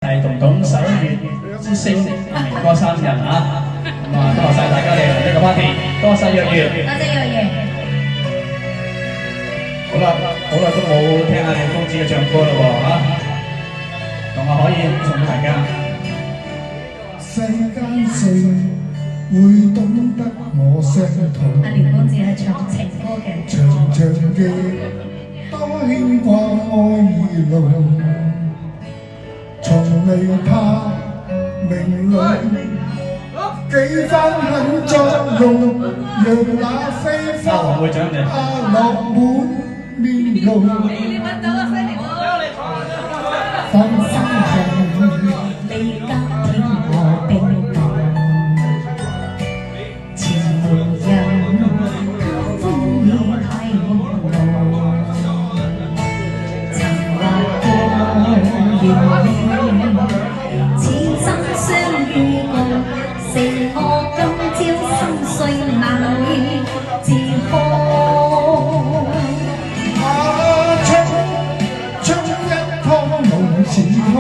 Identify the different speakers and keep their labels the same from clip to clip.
Speaker 1: 係彤彤11月之星明哥生日啊！咁啊，多謝晒大家嚟呢個 party， 多謝若月，
Speaker 2: 多謝若月。
Speaker 1: 好啦，好耐都冇聽下你公子嘅唱歌啦喎嚇，同我可以送俾大家。
Speaker 3: 世間誰會懂得我傷痛？
Speaker 2: 阿廖公子係唱情歌嘅，
Speaker 3: 長長嘅多牽掛愛兒路。從未怕名利，幾番狠作用，讓那飛花落滿面容。
Speaker 2: 放心人，你今天我冰凍，前無人，他風雨太朦朧，曾話過願意。此生相遇共，剩我今朝心碎難以自控。
Speaker 3: 春一湯夢似空，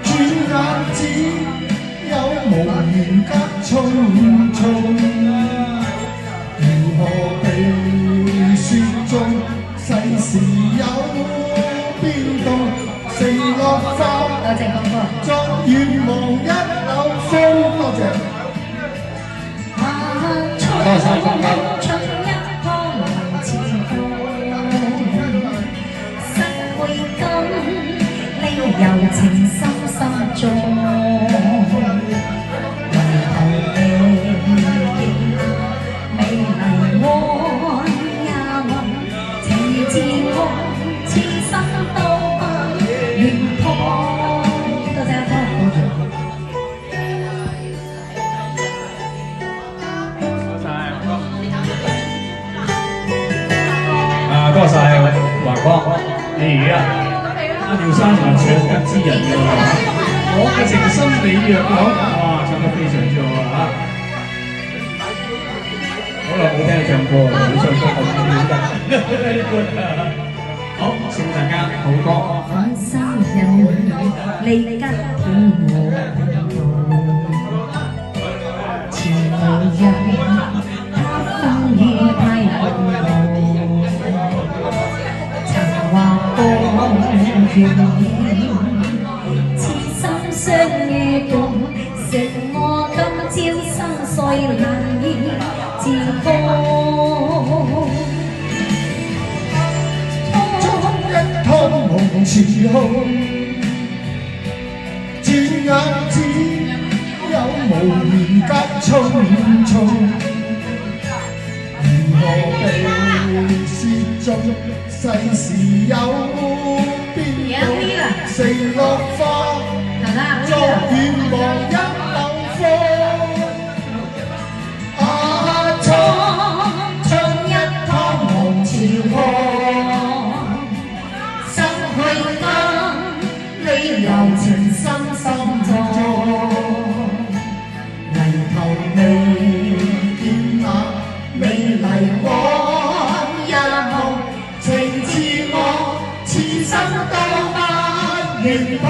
Speaker 3: 轉眼只有無言隔匆匆。如何避雪中，世事有變動？承諾化作願望一縷風。多謝。
Speaker 1: 多謝光哥。
Speaker 2: 春一湯夢似空，失會感，呢柔情深深中。唯求你見美麗愛也愛，情自愛，此生都不願破。多謝阿哥。
Speaker 1: 多謝華哥，你而家阿廖生同唱得之人嘅喎，我嘅情深你若有，哇，唱得非常之好啊！好耐冇聽你唱歌啦，你唱歌咁標得，好，送大家好歌。
Speaker 2: 放心人，你跟天我前無人，他風雨太朦朧。願意，此生相遇共，剩我今朝心碎難以自控。
Speaker 3: 一湯夢似空，轉眼只有無言隔匆匆。如何避雪中，世事有變動？承諾化作願望一縷風。
Speaker 2: 春一湯夢似空，失去間你柔情深深中。
Speaker 3: 唯求你見那美麗愛一夢，情似我，此生都不願破。